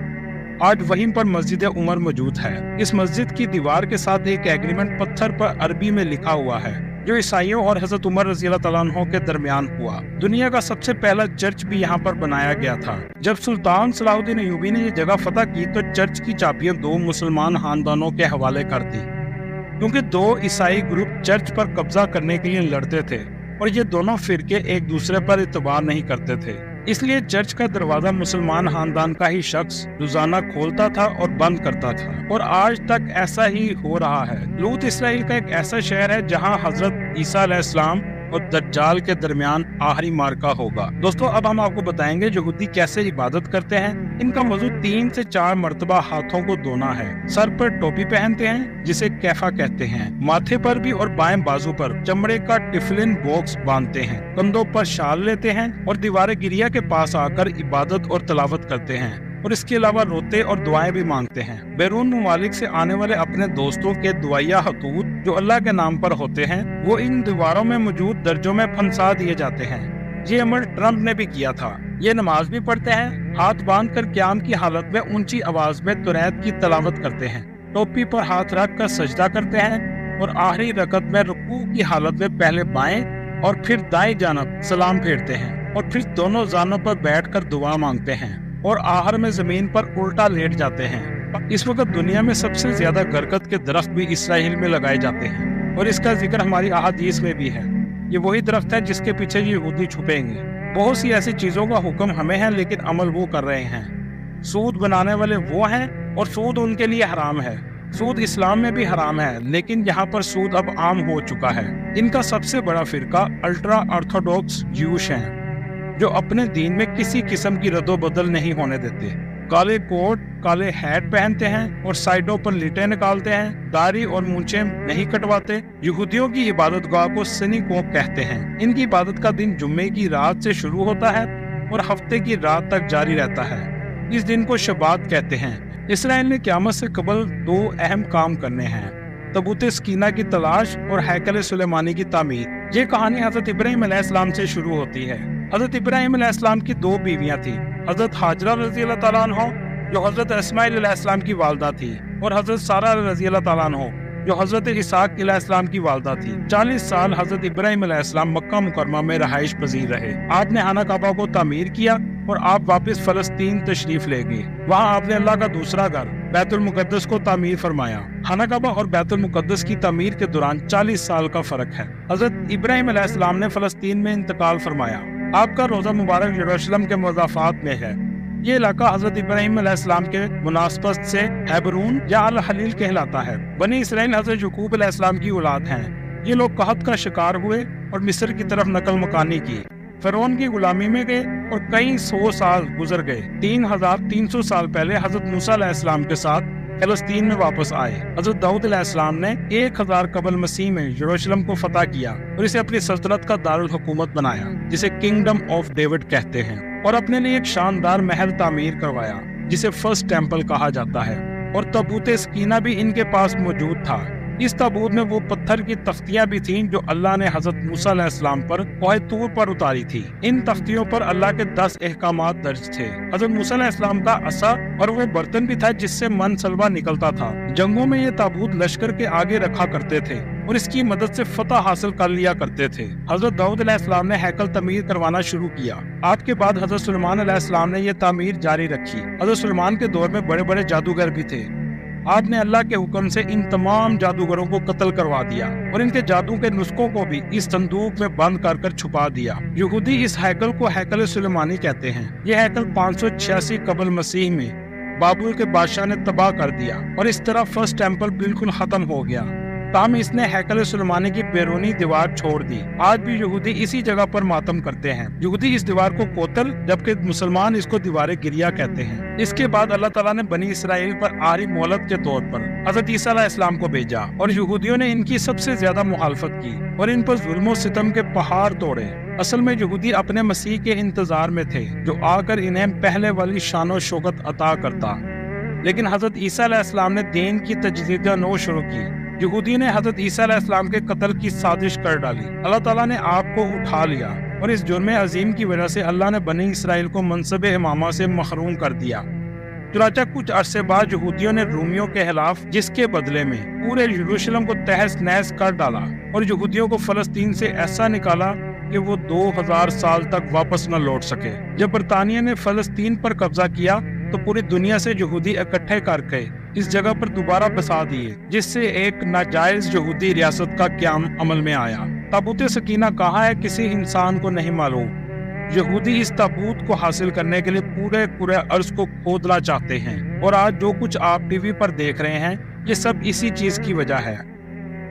आज वहीं पर मस्जिद उमर मौजूद है। इस मस्जिद की दीवार के साथ एक एग्रीमेंट पत्थर पर अरबी में लिखा हुआ है जो ईसाइयों और हजरत उमर रज़ी अल्लाह तआला अन्हो के दरमियान हुआ। दुनिया का सबसे पहला चर्च भी यहाँ पर बनाया गया था। जब सुल्तान सलाहुद्दीन अय्यूबी ने ये जगह फतह की तो चर्च की चाबियां 2 मुसलमान खानदानों के हवाले कर दी, क्योंकि 2 ईसाई ग्रुप चर्च पर कब्जा करने के लिए लड़ते थे और ये दोनों फिरके एक दूसरे पर इतबार नहीं करते थे। इसलिए चर्च का दरवाजा मुसलमान खानदान का ही शख्स रोजाना खोलता था और बंद करता था, और आज तक ऐसा ही हो रहा है। लूत इसराइल का एक ऐसा शहर है जहां हजरत ईसा अलैहिस्सलाम और दज्जाल के दरमियान आखिरी मार्का होगा। दोस्तों, अब हम आपको बताएंगे यहूदी कैसे इबादत करते हैं। इनका मौजू 3 से 4 मरतबा हाथों को धोना है। सर पर टोपी पहनते हैं जिसे कैफा कहते हैं, माथे पर भी और बाएं बाजू पर चमड़े का टिफलिन बॉक्स बांधते हैं, कंधों पर शाल लेते हैं और दीवार गिरिया के पास आकर इबादत और तलावत करते हैं, और इसके अलावा रोते और दुआएं भी मांगते हैं। बैरून ममालिक से आने वाले अपने दोस्तों के दुआया हतूत जो अल्लाह के नाम पर होते हैं वो इन दीवारों में मौजूद दर्जों में फंसा दिए जाते हैं। ये अमल ट्रम्प ने भी किया था। ये नमाज भी पढ़ते हैं, हाथ बांध कर क़याम की हालत में ऊंची आवाज में तुरैत की तलावत करते हैं, टोपी पर हाथ रख कर सजदा करते हैं और आखिरी रकत में रुकू की हालत में पहले बाएं और फिर दाएं जानब सलाम फेरते हैं और फिर दोनों जानों पर बैठकर दुआ मांगते हैं और आखिर में जमीन पर उल्टा लेट जाते हैं। इस वक्त दुनिया में सबसे ज्यादा बरकत के दरख्त भी इसराइल में लगाए जाते हैं और इसका जिक्र हमारी अहादीस में भी है। ये वही दरख्त है जिसके पीछे ये यहूदी छुपेंगे। बहुत सी ऐसी चीजों का हुक्म हमें है लेकिन अमल वो कर रहे हैं। सूद बनाने वाले वो हैं और सूद उनके लिए हराम है। सूद इस्लाम में भी हराम है, लेकिन यहाँ पर सूद अब आम हो चुका है। इनका सबसे बड़ा फिरका अल्ट्रा ऑर्थोडॉक्स ज्यूश हैं जो अपने दीन में किसी किस्म की रद्दो-बदल नहीं होने देते। काले कोट, काले हैट पहनते हैं और साइडों पर लिटें निकालते हैं, दाढ़ी और मूंछें नहीं कटवाते। यहूदियों की इबादत गाह को सिनेगोग कहते हैं। इनकी इबादत का दिन जुम्मे की रात से शुरू होता है और हफ्ते की रात तक जारी रहता है। इस दिन को शबात कहते हैं। इसराइल ने क़यामत से कबल 2 अहम काम करने हैं, तबूत सकीना की तलाश और हैकल सुलेमानी की तामीर। ये कहानी हजरत इब्राहिम अलैहिस्सलाम से शुरू होती है। हजरत इब्राहिम अलैहिस्सलाम की 2 बीवियां थी, हजरत हाजरा रज़ी अल्लाह तआला अन्हा जो हजरत इस्माइल अलैहिस्सलाम की वालदा थी और हजरत सारा रज़ी अल्लाह तआला अन्हा जो हजरत इसहाक अलैहिस्सलाम की वालदा थी। 40 साल हजरत इब्राहिम अलैहिस्सलाम मक्का मुकरमा में रहाइश पजीर रहे। आपने खाना काबा को तामीर किया और आप वापस फलस्तीन तशरीफ ले गए। वहाँ आपने अल्लाह का दूसरा घर बैतुल मुकद्दस को तामीर फरमाया। खाना काबा और बैतुल मुकद्दस की तामीर के दौरान 40 साल का फर्क है। हजरत इब्राहिम अलैहिस्सलाम ने फलस्तीन में इंतकाल फरमाया। आपका रोजा मुबारक यरूशलेम के मज़ाफ़ात में है। ये इलाका हजरत इब्राहिम अलैहिस्सलाम के मुनासबत से हेब्रून या अल हलील कहलाता है। बनी इसराइल हजरत याकूब अलैहिस्सलाम की औलाद हैं। ये लोग कहत का शिकार हुए और मिस्र की तरफ नकल मकानी की, फिरौन की गुलामी में गए और कई 100 साल गुजर गए। 3300 साल पहले हजरत मूसा अलैहिस्सलाम के साथ फलस्तीन में वापस आए। हजरत दाऊद अलैहिस्सलाम ने 1000 कबल मसीह में यरूशलेम को फतह किया और इसे अपनी सल्तनत का दारुल हुकूमत बनाया, जिसे किंगडम ऑफ डेविड कहते हैं, और अपने लिए एक शानदार महल तामीर करवाया जिसे फर्स्ट टेम्पल कहा जाता है। और तबूत सकीना भी इनके पास मौजूद था। इस ताबूत में वो पत्थर की तख्तियां भी थीं जो अल्लाह ने हजरत मूसा अलैहिस्सलाम पर कोह तूर पर उतारी थी। इन तख्तियों पर अल्लाह के 10 अहकामात दर्ज थे। हजरत मूसा अलैहिस्सलाम का असा और वो बर्तन भी था जिससे मन सलवा निकलता था। जंगों में ये ताबूत लश्कर के आगे रखा करते थे और इसकी मदद से फतह हासिल कर लिया करते थे। हजरत दाऊद अलैहिस्सलाम ने हैकल तमीर करवाना शुरू किया। आपके बाद हजरत सुलेमान अलैहिस्सलाम ने यह तामीर जारी रखी। हजरत सुलेमान के दौर में बड़े बड़े जादूगर भी थे। आपने अल्लाह के हुक्म से इन तमाम जादूगरों को कत्ल करवा दिया और इनके जादू के नुस्खों को भी इस संदूक में बंद कर छुपा दिया। यहूदी इस हैकल को हैकल सुलेमानी कहते हैं। यह हैकल 586 कबल मसीह में बाबुल के बादशाह ने तबाह कर दिया और इस तरह फर्स्ट टेम्पल बिल्कुल खत्म हो गया। ताम इसने हैकल सुलेमानी की बैरूनी दीवार छोड़ दी। आज भी यहूदी इसी जगह पर मातम करते हैं। यहूदी इस दीवार को कोतल, जबकि मुसलमान इसको दीवार गिरिया कहते हैं। इसके बाद अल्लाह ताला ने बनी इसराइल पर आरी मोहलत के तौर पर हजरत ईसा अलैहिस्सलाम को भेजा और यहूदियों ने इनकी सबसे ज्यादा मुखालफत की और इन पर जुल्म और सितम के पहाड़ तोड़े। اصل میں یہودی اپنے مسیح کے انتظار میں تھے جو آ کر انہیں پہلے والی شان و شوکت عطا کرتا، لیکن حضرت عیسیٰ علیہ السلام نے دین کی تجدید نو شروع کی۔ یہودی نے حضرت عیسیٰ علیہ السلام کے قتل کی سازش کر ڈالی۔ اللہ تعالیٰ نے آپ کو اٹھا لیا اور اس جرم عظیم کی وجہ سے اللہ نے بنی اسرائیل کو منصب امامہ سے محروم کر دیا۔ چنانچہ کچھ عرصے بعد یہودیوں نے رومیوں کے خلاف، جس کے بدلے میں پورے یروشلم کو تہس نہس کر ڈالا اور یہودیوں کو فلسطین سے ایسا نکالا کہ وہ 2000 سال تک واپس نہ لوٹ سکے۔ جب برطانیہ نے فلسطین پر قبضہ کیا تو پوری دنیا سے یہودی اکٹھے کر کے اس جگہ پر دوبارہ بسا دیے، جس سے ایک ناجائز یہودی ریاست کا قیام عمل میں آیا۔ تابوت سکینہ کہاں ہے کسی انسان کو نہیں معلوم۔ یہودی اس تابوت کو حاصل کرنے کے لیے پورے ارض کو کھودنا چاہتے ہیں، اور آج جو کچھ آپ ٹی وی پر دیکھ رہے ہیں یہ سب اسی چیز کی وجہ ہے۔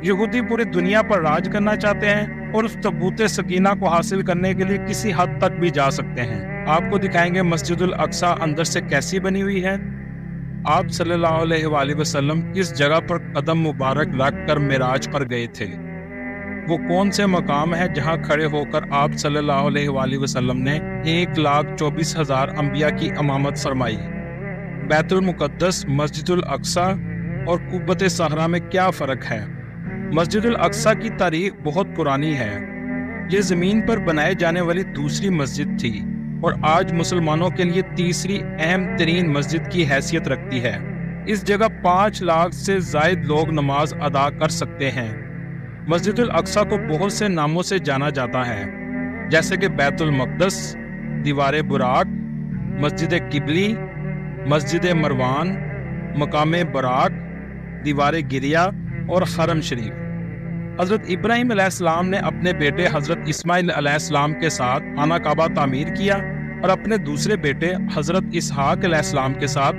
یہودی پوری دنیا پر راج کرنا چاہتے ہیں اور اس تابوت سکینہ کو حاصل کرنے کے لیے کسی حد تک بھی جا سکتے ہیں۔ آپ کو دکھائیں گے مسجد الاقصی اندر سے کیسی بنی ہوئی ہے۔ آپ صلی اللہ علیہ وآلہ وسلم کس جگہ پر قدم مبارک رکھ کر معراج پر گئے تھے؟ وہ کون سے مقام ہے جہاں کھڑے ہو کر آپ صلی اللہ علیہ وآلہ وسلم نے 1,24,000 انبیاء کی امامت فرمائی؟ بیت المقدس، مسجد الاقصی اور قبۃ صخرہ میں کیا فرق ہے؟ مسجد الاقصی کی تاریخ بہت پرانی ہے۔ یہ زمین پر بنائے جانے والی دوسری مسجد تھی اور آج مسلمانوں کے لیے تیسری اہم ترین مسجد کی حیثیت رکھتی ہے۔ اس جگہ 5 لاکھ سے زائد لوگ نماز ادا کر سکتے ہیں۔ مسجد الاقصی کو بہت سے ناموں سے جانا جاتا ہے، جیسے کہ بیت المقدس، دیوار براق، مسجد قبلی، مسجد مروان، مقام براق، دیوار گریہ اور حرم شریف۔ حضرت ابراہیم علیہ السلام نے اپنے بیٹے حضرت اسماعیل علیہ السلام کے ساتھ خانہ کعبہ تعمیر کیا اور اپنے دوسرے بیٹے حضرت اسحاق علیہ السلام کے ساتھ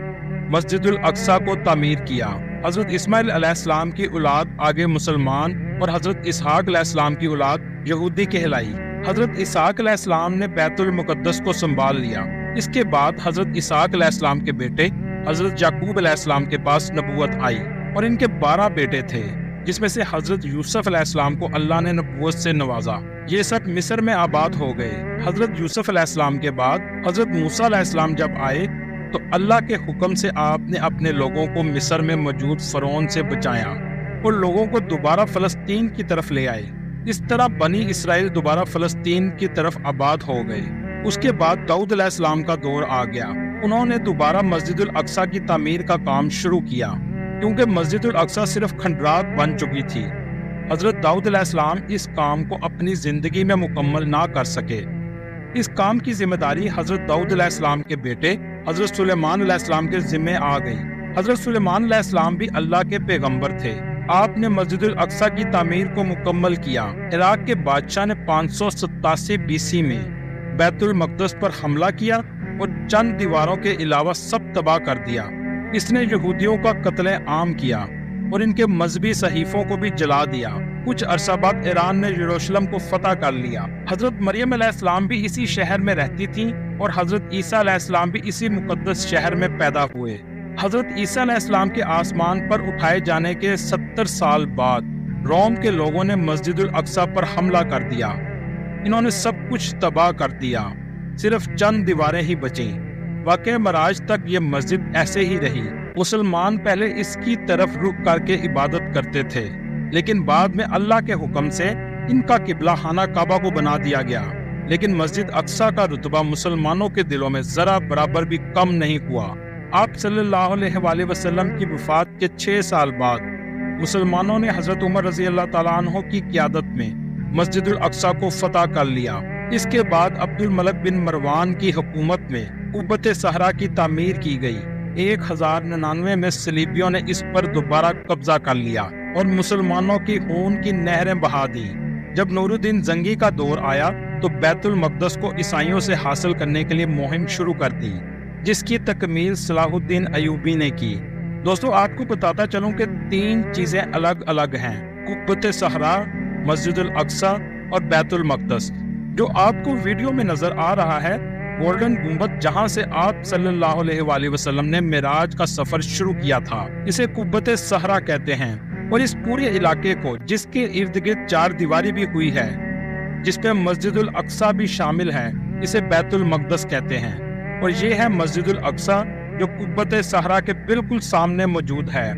مسجد الاقصی کو تعمیر کیا۔ حضرت اسماعیل علیہ السلام کی اولاد آگے مسلمان اور حضرت اسحاق علیہ السلام کی اولاد یہودی کہلائی۔ حضرت اسحاق علیہ السلام نے بیت المقدس کو سنبھال لیا۔ اس کے بعد حضرت اسحاق علیہ السلام کے بیٹے حضرت یعقوب علیہ السلام کے پاس نبوت آئی اور ان کے 12 بیٹے تھے، جس میں سے حضرت یوسف علیہ السلام کو اللہ نے نبوت سے نوازا۔ یہ سب مصر میں آباد ہو گئے۔ حضرت یوسف علیہ السلام کے بعد حضرت موسیٰ علیہ السلام جب آئے تو اللہ کے حکم سے آپ نے اپنے لوگوں کو مصر میں موجود فرعون سے بچایا اور لوگوں کو دوبارہ فلسطین کی طرف لے آئے۔ اس طرح بنی اسرائیل دوبارہ فلسطین کی طرف آباد ہو گئے۔ اس کے بعد داؤد علیہ السلام کا دور آ گیا۔ انہوں نے دوبارہ مسجد الاقصی کی تعمیر کا کام شروع کیا، کیونکہ مسجد الاقصی صرف کھنڈرات بن چکی تھی۔ حضرت داؤد علیہ السلام اس کام کو اپنی زندگی میں مکمل نہ کر سکے۔ اس کام کی ذمہ داری حضرت داؤد علیہ السلام کے بیٹے حضرت سلیمان علیہ السلام کے ذمہ آ گئی۔ حضرت سلیمان علیہ السلام بھی اللہ کے پیغمبر تھے۔ آپ نے مسجد الاقصی کی تعمیر کو مکمل کیا۔ عراق کے بادشاہ نے 587 BC میں بیت المقدس پر حملہ کیا اور چند دیواروں کے علاوہ سب تباہ کر دیا۔ اس نے یہودیوں کا قتل عام کیا اور ان کے مذہبی صحیفوں کو بھی جلا دیا۔ کچھ عرصہ بعد ایران نے یروشلم کو فتح کر لیا۔ حضرت مریم علیہ السلام بھی اسی شہر میں رہتی تھیں اور حضرت عیسیٰ علیہ السلام بھی اسی مقدس شہر میں پیدا ہوئے۔ حضرت عیسیٰ علیہ السلام کے آسمان پر اٹھائے جانے کے 70 سال بعد روم کے لوگوں نے مسجد الاقصی پر حملہ کر دیا۔ انہوں نے سب کچھ تباہ کر دیا، صرف چند دیواریں ہی بچیں۔ واقع معراج تک یہ مسجد ایسے ہی رہی۔ مسلمان پہلے اس کی طرف رخ کر کے عبادت کرتے تھے، لیکن بعد میں اللہ کے حکم سے ان کا قبلہ خانہ کعبہ کو بنا دیا گیا۔ لیکن مسجد اقصی کا رتبہ مسلمانوں کے دلوں میں ذرا برابر بھی کم نہیں ہوا۔ آپ صلی اللہ علیہ وآلہ وسلم کی وفات کے 6 سال بعد مسلمانوں نے حضرت عمر رضی اللہ تعالیٰ عنہ کی قیادت میں مسجد الاقصی کو فتح کر لیا۔ اس کے بعد عبد الملک بن مروان کی حکومت میں قبۃ صخرہ کی تعمیر کی گئی۔ 1099 میں صلیبیوں نے اس پر دوبارہ قبضہ کر لیا اور مسلمانوں کی خون کی نہریں بہا دی۔ جب نور الدین زنگی کا دور آیا تو بیت المقدس کو عیسائیوں سے حاصل کرنے کے لیے مہم شروع کر دی، جس کی تکمیل صلاح الدین ایوبی نے کی۔ دوستو، آپ کو بتاتا چلوں کہ 3 چیزیں الگ الگ ہیں: قبۃ صخرہ، مسجد الاقصی اور بیت المقدس۔ جو آپ کو ویڈیو میں نظر آ رہا ہے گولڈن گنبد، جہاں سے آپ صلی اللہ علیہ وآلہ وسلم نے معراج کا سفر شروع کیا تھا، اسے قبۃ صخرہ کہتے ہیں۔ اور اس پورے علاقے کو، جس کے ارد گرد 4 دیواری بھی ہوئی ہے، जिस पे मस्जिदुल अक्सा भी शामिल है, इसे बैतुल मक़दस कहते हैं। और ये है मस्जिदुल अक्सा जो कुब्बत सहरा के बिल्कुल सामने मौजूद है।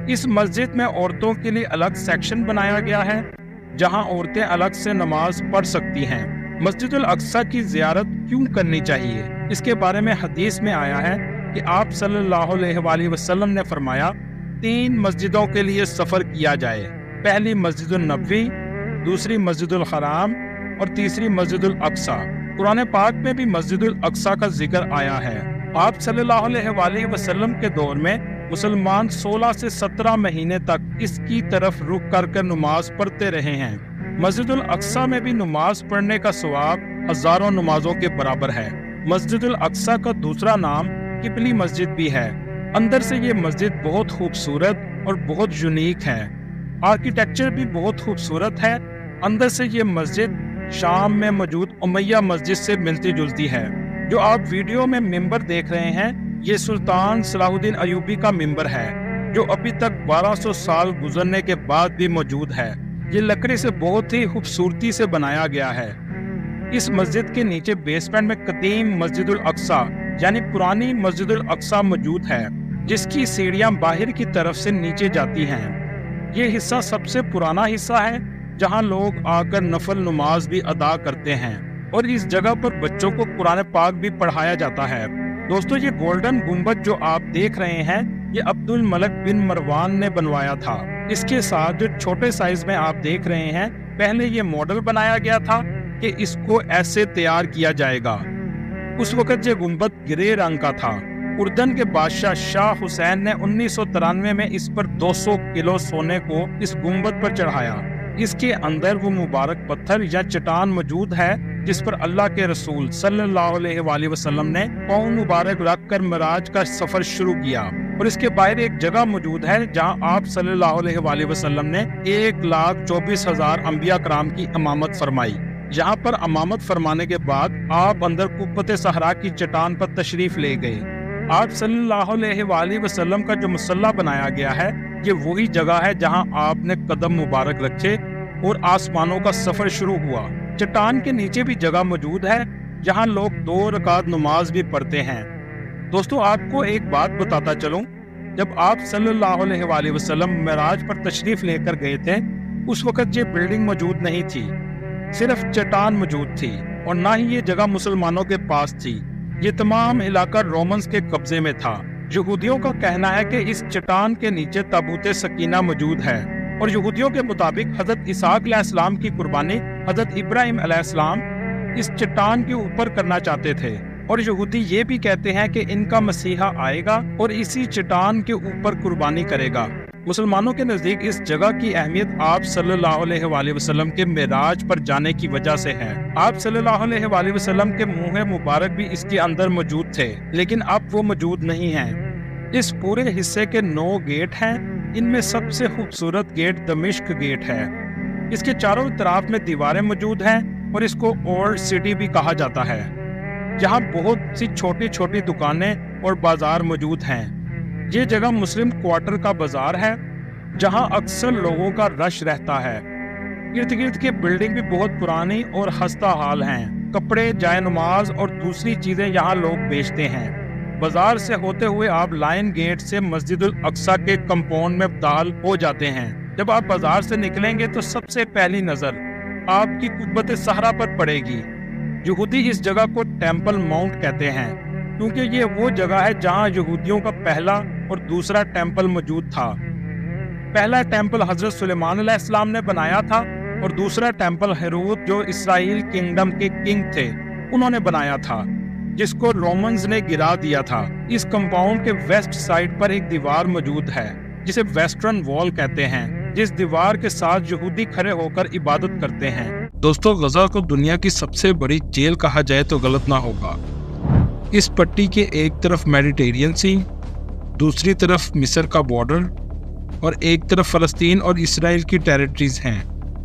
इस मस्जिद में औरतों के लिए अलग सेक्शन बनाया गया है, जहां औरतें अलग से नमाज पढ़ सकती हैं। मस्जिदुल अक्सा की ज़ियारत क्यों करनी चाहिए, इसके बारे में हदीस में आया है कि आप सल्लल्लाहु अलैहि वसल्लम ने फरमाया, 3 मस्जिदों के लिए सफ़र किया जाए। पहली मस्जिदुल नबवी, दूसरी मस्जिदुल हराम और तीसरी मस्जिदुल अक्सा। कुरान पाक में भी मस्जिदुल अक्सा का जिक्र आया है। आप सल्लल्लाहु अलैहि वसल्लम के दौर में मुसलमान 16 से 17 महीने तक इसकी तरफ रुख कर नमाज पढ़ते रहे हैं। मस्जिदुल अक्सा में भी नमाज पढ़ने का सवाब हजारों नमाजों के बराबर है। मस्जिदुल अक्सा का दूसरा नाम किबली मस्जिद भी है। अंदर से ये मस्जिद बहुत खूबसूरत और बहुत यूनिक है। आर्किटेक्चर भी बहुत खूबसूरत है। अंदर से ये मस्जिद शाम में मौजूद उमैया मस्जिद से मिलती जुलती है। जो आप वीडियो में मिंबर देख रहे हैं, ये सुल्तान सलाहुद्दीन अयूबी का मिंबर है, जो अभी तक 1200 साल गुजरने के बाद भी मौजूद है। ये लकड़ी से बहुत ही खूबसूरती से बनाया गया है। इस मस्जिद के नीचे बेसमेंट में कदीम मस्जिदुल अक्सा यानी पुरानी मस्जिदुल अक्सा मौजूद है, जिसकी सीढ़ियां बाहर की तरफ से नीचे जाती हैं। ये हिस्सा सबसे पुराना हिस्सा है, जहां लोग आकर नफल नमाज भी अदा करते हैं और इस जगह पर बच्चों को कुरान पाक भी पढ़ाया जाता है। दोस्तों, ये गोल्डन गुंबद जो आप देख रहे हैं, ये अब्दुल मलिक बिन मरवान ने बनवाया था। इसके साथ जो छोटे साइज में आप देख रहे हैं, पहले ये मॉडल बनाया गया था कि इसको ऐसे तैयार किया जाएगा। उस वक्त ये गुंबद ग्रे रंग का था। उर्दन के बादशाह शाह हुसैन ने 1993 में इस पर 200 किलो सोने को इस गुंबद पर चढ़ाया। इसके अंदर वो मुबारक पत्थर या चट्टान मौजूद है जिस पर अल्लाह के रसूल सल्लल्लाहु अलैहि वसल्लम ने पाँव मुबारक रख कर मिराज का सफर शुरू किया। और इसके बाहर एक जगह मौजूद है जहां आप सल्लल्लाहु अलैहि वसल्लम ने 1,24,000 अंबिया कराम की इमामत फरमाई। यहाँ पर इमामत फरमाने के बाद आप अंदर कुब्बत सहरा की चट्टान पर तशरीफ ले गए। आप सल्लल्लाहु अलैहि वसल्लम का जो मुसल्ला बनाया गया है, ये वही जगह है जहां आपने कदम मुबारक रखे और आसमानों का सफर शुरू हुआ। चट्टान के नीचे भी जगह मौजूद है जहां लोग 2 रकात नमाज भी पढ़ते हैं। दोस्तों, आपको एक बात बताता चलूं, जब आप सल्लल्लाहु अलैहि वसल्लम मिराज पर तशरीफ लेकर गए थे, उस वक्त ये बिल्डिंग मौजूद नहीं थी, सिर्फ चट्टान मौजूद थी और ना ही ये जगह मुसलमानों के पास थी। ये तमाम इलाका रोमन्स के कब्जे में था। यहूदियों का कहना है कि इस चट्टान के नीचे ताबूत सकीना मौजूद है और यहूदियों के मुताबिक हजरत इसहाक अलैहिस्सलाम की कुर्बानी हजरत इब्राहिम अलैहिस्सलाम इस चट्टान के ऊपर करना चाहते थे। और यहूदी ये भी कहते हैं कि इनका मसीहा आएगा और इसी चट्टान के ऊपर कुर्बानी करेगा। मुसलमानों के नजदीक इस जगह की अहमियत आप सल्लल्लाहु अलैहि वसल्लम के मेराज पर जाने की वजह से है। आप सल्लल्लाहु अलैहि वसल्लम के मुंह मुबारक भी इसके अंदर मौजूद थे, लेकिन अब वो मौजूद नहीं हैं। इस पूरे हिस्से के 9 गेट हैं। इनमें सबसे खूबसूरत गेट दमिश्क गेट है। इसके चारों तरफ में दीवारें मौजूद हैं और इसको ओल्ड सिटी भी कहा जाता है। यहाँ बहुत सी छोटी छोटी दुकानें और बाजार मौजूद हैं। ये जगह मुस्लिम क्वार्टर का बाजार है, जहाँ अक्सर लोगों का रश रहता है। इर्द गिर्द की बिल्डिंग भी बहुत पुरानी और खस्ता हाल हैं। कपड़े, जाय नमाज और दूसरी चीजें यहाँ लोग बेचते हैं। बाजार से होते हुए आप लाइन गेट से मस्जिदुल अक्सा के कंपाउंड में दाखिल हो जाते हैं। जब आप बाजार से निकलेंगे तो सबसे पहली नजर आपकी कुब्बत सहरा पर पड़ेगी। यहूदी इस जगह को टेंपल माउंट कहते हैं, क्योंकि ये वो जगह है जहां यहूदियों का पहला और दूसरा टेंपल मौजूद था। पहला टेंपल हजरत सुलेमान अलैहिस्सलाम ने बनाया था और दूसरा टेंपल हेरोद, जो इसराइल किंगडम के किंग थे, उन्होंने बनाया था, जिसको रोमन्स ने गिरा दिया था। इस कंपाउंड के वेस्ट साइड पर एक दीवार मौजूद है जिसे वेस्टर्न वॉल कहते हैं, जिस दीवार के साथ यहूदी खड़े होकर इबादत करते हैं। दोस्तों, गजा को दुनिया की सबसे बड़ी जेल कहा जाए तो गलत ना होगा। इस पट्टी के एक तरफ मेडिटेरियन सी, दूसरी तरफ मिस्र का बॉर्डर और एक तरफ फ़लस्तीन और इसराइल की टेरिटरीज हैं।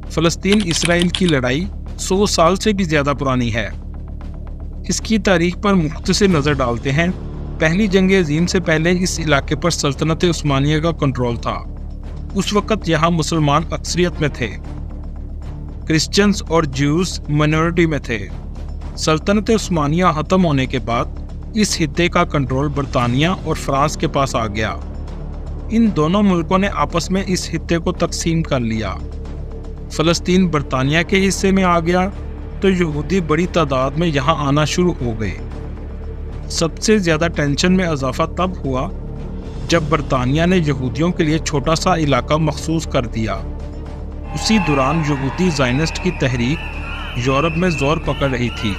फ़लस्तीन इसराइल की लड़ाई 100 साल से भी ज़्यादा पुरानी है। इसकी तारीख पर मुख्तसर नज़र डालते हैं। पहली जंग अज़ीम से पहले इस इलाके पर सल्तनत उस्मानिया का कंट्रोल था। उस वक़्त यहाँ मुसलमान अक्सरियत में थे। क्रिश्चियंस और ज्यूज माइनॉरिटी में थे। सल्तनत उस्मानिया खत्म होने के बाद इस खित्ते का कंट्रोल बरतानिया और फ्रांस के पास आ गया। इन दोनों मुल्कों ने आपस में इस खित्ते को तकसीम कर लिया। फ़लस्तीन बरतानिया के हिस्से में आ गया तो यहूदी बड़ी तादाद में यहाँ आना शुरू हो गए। सबसे ज़्यादा टेंशन में इजाफा तब हुआ जब बरतानिया ने यहूदियों के लिए छोटा सा इलाका मखसूस कर दिया। उसी दौरान यहूदी ज़ायनिस्ट की तहरीक यूरोप में ज़ोर पकड़ रही थी।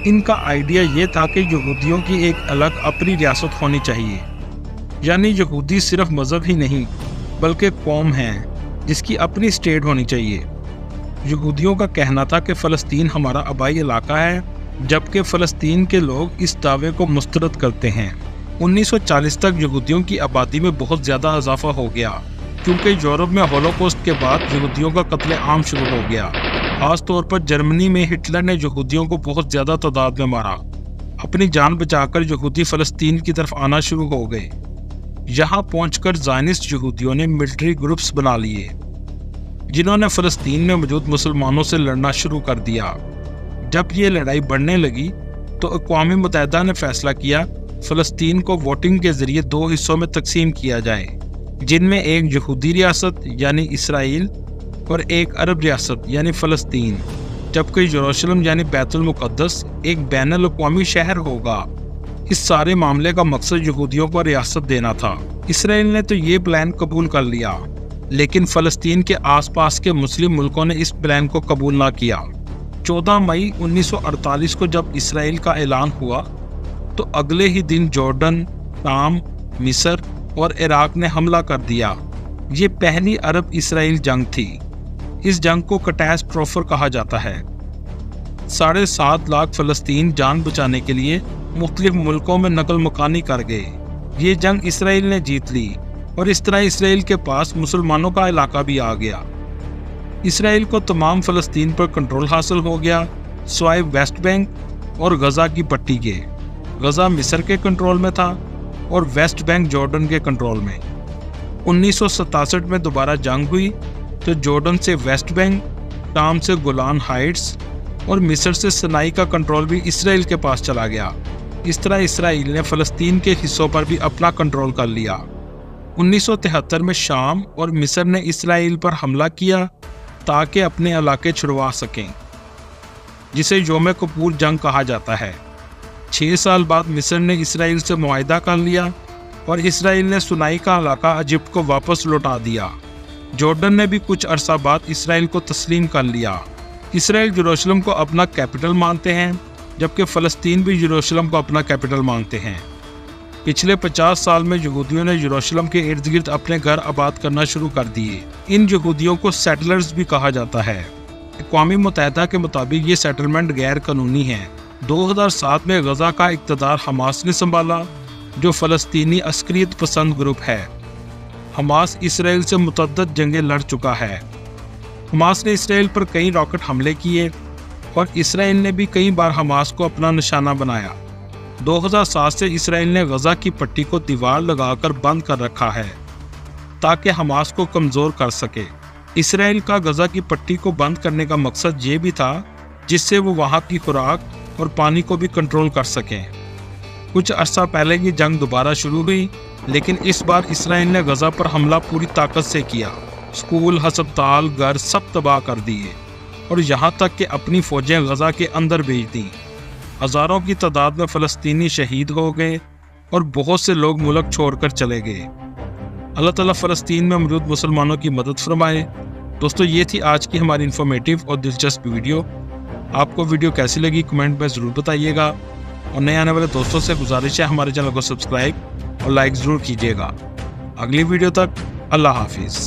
इनका आइडिया ये था कि यहूदियों की एक अलग अपनी रियासत होनी चाहिए, यानी यहूदी सिर्फ मज़हब ही नहीं बल्कि कौम हैं जिसकी अपनी स्टेट होनी चाहिए। यहूदियों का कहना था कि फ़लस्तीन हमारा आबाई इलाका है, जबकि फ़लस्तीन के लोग इस दावे को मुस्तरद करते हैं। 1940 तक यहूदियों की आबादी में बहुत ज़्यादा इजाफा हो गया, क्योंकि यूरोप में होलोकॉस्ट के बाद यहूदियों का कत्ल आम शुरू हो गया। खास तौर पर जर्मनी में हिटलर ने यहूदियों को बहुत ज़्यादा तादाद में मारा। अपनी जान बचाकर यहूदी फ़लस्तीन की तरफ आना शुरू हो गए। यहाँ पहुंचकर ज़ायनिस्ट यहूदियों ने मिलिट्री ग्रुप्स बना लिए, जिन्होंने फ़लस्तीन में मौजूद मुसलमानों से लड़ना शुरू कर दिया। जब ये लड़ाई बढ़ने लगी तो अक़वाम मुत्तहिदा ने फैसला किया फ़लस्तीन को वोटिंग के ज़रिए 2 हिस्सों में तकसीम किया जाए, जिनमें एक यहूदी रियासत यानी इसराइल और एक अरब रियासत यानी फ़लस्तीन, जबकि यरूशलेम यानी बैतुल मुक़द्दस एक बैनुल अक़वामी शहर होगा। इस सारे मामले का मकसद यहूदियों को रियासत देना था। इसराइल ने तो ये प्लान कबूल कर लिया, लेकिन फ़लस्तीन के आसपास के मुस्लिम मुल्कों ने इस प्लान को कबूल ना किया। 14 मई 1948 को जब इसराइल का ऐलान हुआ तो अगले ही दिन जॉर्डन, शाम, मिस्र और इराक ने हमला कर दिया। ये पहली अरब इसराइल जंग थी। इस जंग को कैटास्ट्रोफे कहा जाता है। 7.5 लाख फ़लस्तीन जान बचाने के लिए मुख्तलिफ मुल्कों में नकल मकानी कर गए। ये जंग इसराइल ने जीत ली और इस तरह इसराइल के पास मुसलमानों का इलाका भी आ गया। इसराइल को तमाम फ़लस्तीन पर कंट्रोल हासिल हो गया, सिवाय वेस्ट बैंक और गज़ा की पट्टी के। गज़ा मिस्र के कंट्रोल में था और वेस्ट बैंक जॉर्डन के कंट्रोल में। 1967 में दोबारा जंग हुई तो जॉर्डन से वेस्ट बैंक, शाम से गोलान हाइट्स और मिस्र से सनाई का कंट्रोल भी इसराइल के पास चला गया। इस तरह इसराइल ने फ़लस्तीन के हिस्सों पर भी अपना कंट्रोल कर लिया। 1973 में शाम और मिस्र ने इसराइल पर हमला किया ताकि अपने इलाके छुड़वा सकें, जिसे योम किपुर जंग कहा जाता है। 6 साल बाद मिस्र ने इसराइल से मुआहदा कर लिया और इसराइल ने सुनाई का इलाका इजिप्ट को वापस लौटा दिया। जॉर्डन ने भी कुछ अरसा बाद इसराइल को तस्लीम कर लिया। इसराइल यरूशलेम को अपना कैपिटल मानते हैं, जबकि फ़लस्तीन भी यरूशलेम को अपना कैपिटल मानते हैं। पिछले 50 साल में यहूदियों ने यरूशलेम के इर्द गिर्द अपने घर आबाद करना शुरू कर दिए। इन यहूदियों को सेटलर्स भी कहा जाता है। अक़वाम मुत्तहिदा के मुताबिक ये सेटलमेंट गैर कानूनी है। 2007 में गज़ा का इक़्तिदार हमास ने संभाला, जो फ़लस्तीनी अस्करियत पसंद ग्रुप है। हमास इसराइल से मुतअद्दिद जंगें लड़ चुका है। हमास ने इसराइल पर कई रॉकेट हमले किए और इसराइल ने भी कई बार हमास को अपना निशाना बनाया। 2007 से इसराइल ने गज़ा की पट्टी को दीवार लगाकर बंद कर रखा है ताकि हमास को कमज़ोर कर सके। इसराइल का गज़ा की पट्टी को बंद करने का मकसद ये भी था जिससे वो वहाँ की खुराक और पानी को भी कंट्रोल कर सकें। कुछ अर्सा पहले ये जंग दोबारा शुरू हुई, लेकिन इस बार इसराइल ने गज़ा पर हमला पूरी ताकत से किया। स्कूल, हस्पताल, घर सब तबाह कर दिए और यहाँ तक कि अपनी फ़ौजें गज़ा के अंदर भेज दी। हज़ारों की तादाद में फ़लस्तीनी शहीद हो गए और बहुत से लोग मुल्क छोड़कर चले गए। अल्लाह ताला फ़लस्तीन में मौजूद मुसलमानों की मदद फरमाए। दोस्तों, ये थी आज की हमारी इन्फॉर्मेटिव और दिलचस्प वीडियो। आपको वीडियो कैसी लगी कमेंट में ज़रूर बताइएगा और नए आने वाले दोस्तों से गुजारिश है हमारे चैनल को सब्सक्राइब और लाइक ज़रूर कीजिएगा। अगली वीडियो तक अल्लाह हाफिज़।